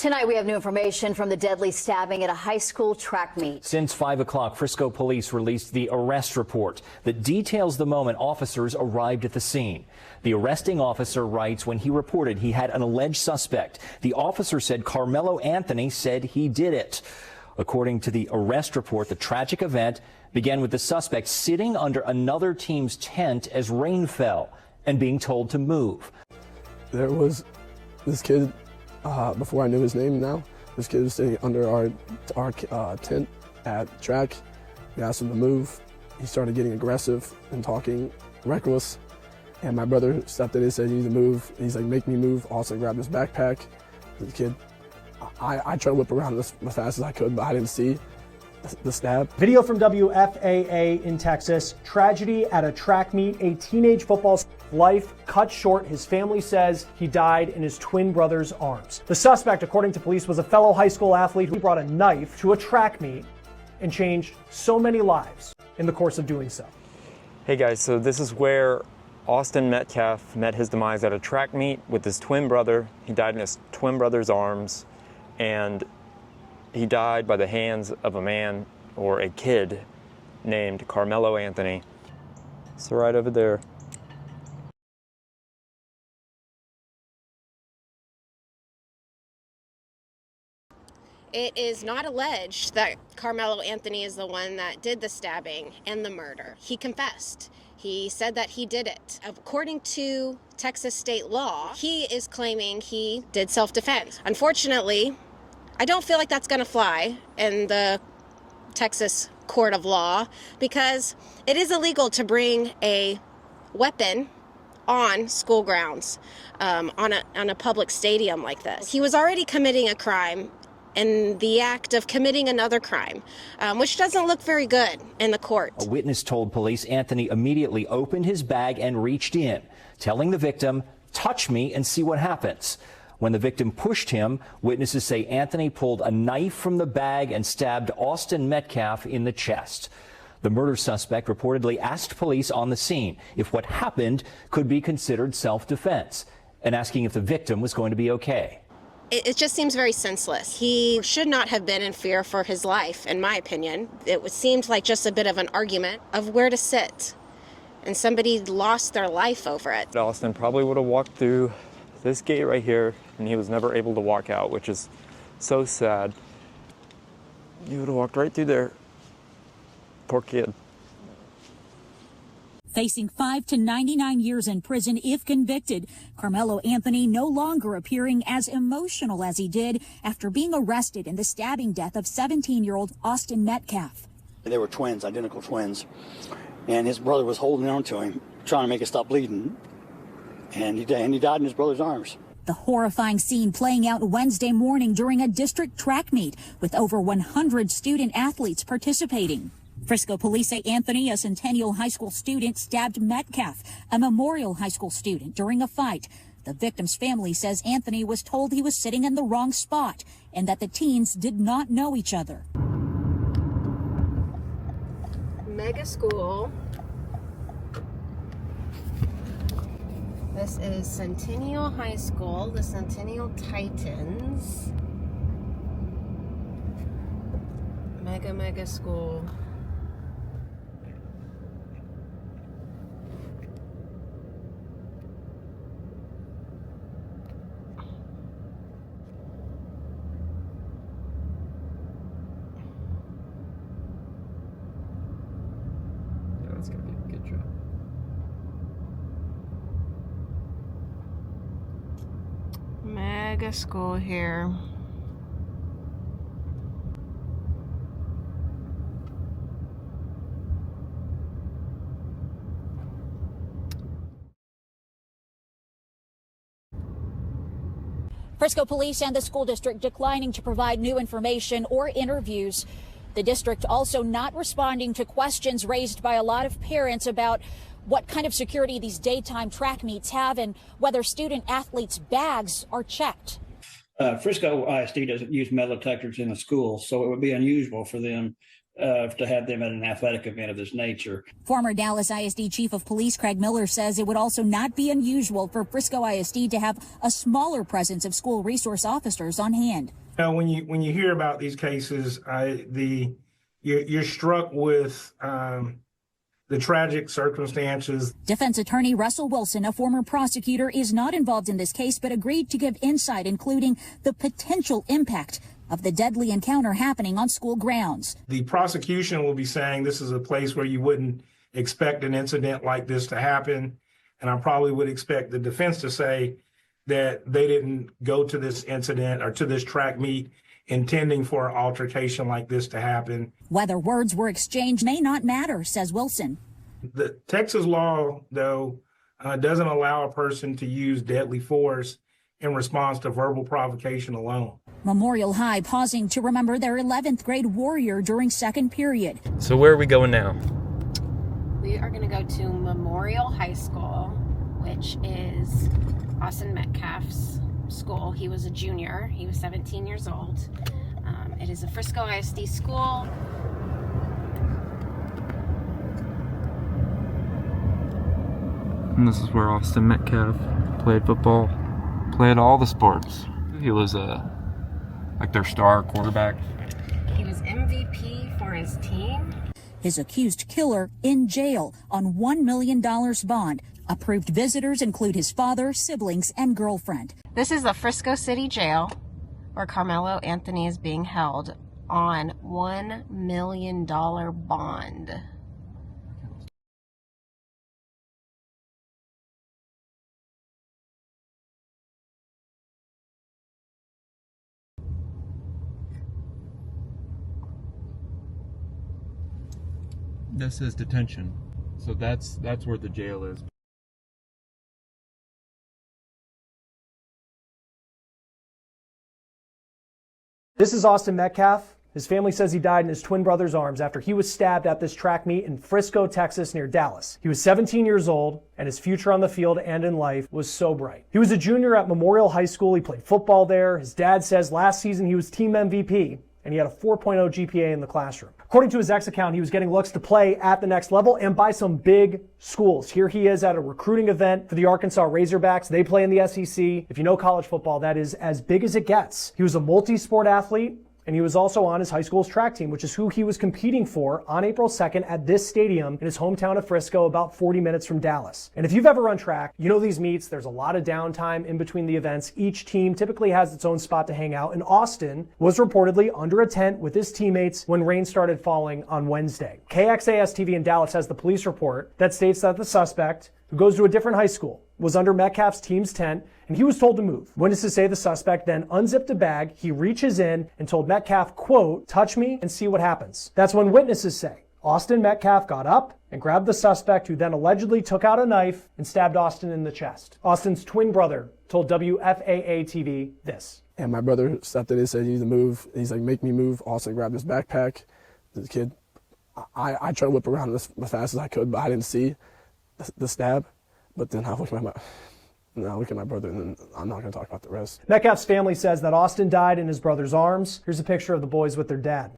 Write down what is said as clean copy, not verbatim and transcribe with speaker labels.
Speaker 1: Tonight we have new information from the deadly stabbing at a high school track meet.
Speaker 2: Since 5 o'clock, Frisco police released the arrest report that details the moment officers arrived at the scene. The arresting officer writes when he reported he had an alleged suspect. The officer said Karmelo Anthony said he did it. According to the arrest report, the tragic event began with the suspect sitting under another team's tent as rain fell and being told to move.
Speaker 3: There was this kid. Before I knew his name now, this kid was sitting under our tent at track. We asked him to move. He started getting aggressive and talking reckless. And my brother stepped in and said, "You need to move." And he's like, "Make me move." Also grabbed his backpack. The kid, I tried to whip around as fast as I could, but I didn't see the stab.
Speaker 4: Video from WFAA in Texas. Tragedy at a track meet. A teenage football life cut short. His family says he died in his twin brother's arms. The suspect, according to police, was a fellow high school athlete who brought a knife to a track meet and changed so many lives in the course of doing so.
Speaker 5: Hey guys, so this is where Austin Metcalf met his demise at a track meet with his twin brother. He died in his twin brother's arms, and he died by the hands of a man or a kid named Karmelo Anthony. So right over there.
Speaker 6: It is not alleged that Karmelo Anthony is the one that did the stabbing and the murder. He confessed. He said that he did it. According to Texas state law, he is claiming he did self-defense. Unfortunately, I don't feel like that's going to fly in the Texas court of law because it is illegal to bring a weapon on school grounds, on a public stadium like this. He was already committing a crime in the act of committing another crime, which doesn't look very good in the court.
Speaker 2: A witness told police Anthony immediately opened his bag and reached in, telling the victim, "Touch me and see what happens." When the victim pushed him, witnesses say Anthony pulled a knife from the bag and stabbed Austin Metcalf in the chest. The murder suspect reportedly asked police on the scene if what happened could be considered self-defense and asking if the victim was going to be okay.
Speaker 6: It just seems very senseless. He should not have been in fear for his life, in my opinion. It seemed like just a bit of an argument of where to sit, and somebody lost their life over it.
Speaker 5: Austin probably would have walked through this gate right here, and he was never able to walk out, which is so sad. He would have walked right through there. Poor kid.
Speaker 7: Facing 5 to 99 years in prison if convicted, Karmelo Anthony no longer appearing as emotional as he did after being arrested in the stabbing death of 17-year-old Austin Metcalf.
Speaker 8: They were twins, identical twins, and his brother was holding on to him, trying to make it stop bleeding, and he died in his brother's arms.
Speaker 7: The horrifying scene playing out Wednesday morning during a district track meet with over 100 student athletes participating. Frisco police say Anthony, a Centennial High School student, stabbed Metcalf, a Memorial High School student, during a fight. The victim's family says Anthony was told he was sitting in the wrong spot and that the teens did not know each other.
Speaker 6: Mega school. This is Centennial High School, the Centennial Titans. Mega school.
Speaker 5: That's gonna be a good job.
Speaker 6: Mega school here.
Speaker 7: Frisco police and the school district declining to provide new information or interviews. The district also not responding to questions raised by a lot of parents about what kind of security these daytime track meets have and whether student athletes' bags are checked.
Speaker 9: Frisco ISD doesn't use metal detectors in the school, so it would be unusual for them to have them at an athletic event of this nature.
Speaker 7: Former Dallas ISD Chief of Police Craig Miller says it would also not be unusual for Frisco ISD to have a smaller presence of school resource officers on hand.
Speaker 10: When you hear about these cases, you're struck with the tragic circumstances.
Speaker 7: Defense attorney Russell Wilson, a former prosecutor, is not involved in this case, but agreed to give insight, including the potential impact of the deadly encounter happening on school grounds.
Speaker 10: The prosecution will be saying this is a place where you wouldn't expect an incident like this to happen. And I probably would expect the defense to say that they didn't go to this incident or to this track meet intending for an altercation like this to happen.
Speaker 7: Whether words were exchanged may not matter, says Wilson.
Speaker 10: The Texas law, though, doesn't allow a person to use deadly force in response to verbal provocation alone.
Speaker 7: Memorial High pausing to remember their 11th grade warrior during second period.
Speaker 5: So where are we going now?
Speaker 6: We are going to go to Memorial High School, which is Austin Metcalf's school. He was a junior. He was 17 years old. It is a Frisco ISD school.
Speaker 5: And this is where Austin Metcalf played football, played all the sports. He was like their star quarterback.
Speaker 6: He was MVP for his team.
Speaker 7: His accused killer in jail on $1 million bond. Approved visitors include his father, siblings, and girlfriend.
Speaker 6: This is the Frisco City Jail where Karmelo Anthony is being held on $1 million bond.
Speaker 5: This is detention. So that's where the jail is.
Speaker 4: This is Austin Metcalf. His family says he died in his twin brother's arms after he was stabbed at this track meet in Frisco, Texas, near Dallas. He was 17 years old, and his future on the field and in life was so bright. He was a junior at Memorial High School. He played football there. His dad says last season he was team MVP, and he had a 4.0 GPA in the classroom. According to his ex account, he was getting looks to play at the next level and by some big schools. Here he is at a recruiting event for the Arkansas Razorbacks. They play in the SEC. If you know college football, that is as big as it gets. He was a multi-sport athlete, and he was also on his high school's track team, which is who he was competing for on April 2nd at this stadium in his hometown of Frisco, about 40 minutes from Dallas. And if you've ever run track, you know these meets, there's a lot of downtime in between the events. Each team typically has its own spot to hang out, and Austin was reportedly under a tent with his teammates when rain started falling on Wednesday. KXAS-TV in Dallas has the police report that states that the suspect, who goes to a different high school, was under Metcalf's team's tent, and he was told to move. Witnesses say the suspect then unzipped a bag, he reaches in and told Metcalf, quote, "Touch me and see what happens." That's when witnesses say Austin Metcalf got up and grabbed the suspect, who then allegedly took out a knife and stabbed Austin in the chest. Austin's twin brother told WFAA-TV this.
Speaker 3: And my brother stepped in and said, "You need to move." He's like, "Make me move." Austin grabbed his backpack. The kid, I tried to whip around as fast as I could, but I didn't see the stab. But then I look at my brother, and then I'm not going to talk about the rest.
Speaker 4: Metcalf's family says that Austin died in his brother's arms. Here's a picture of the boys with their dad.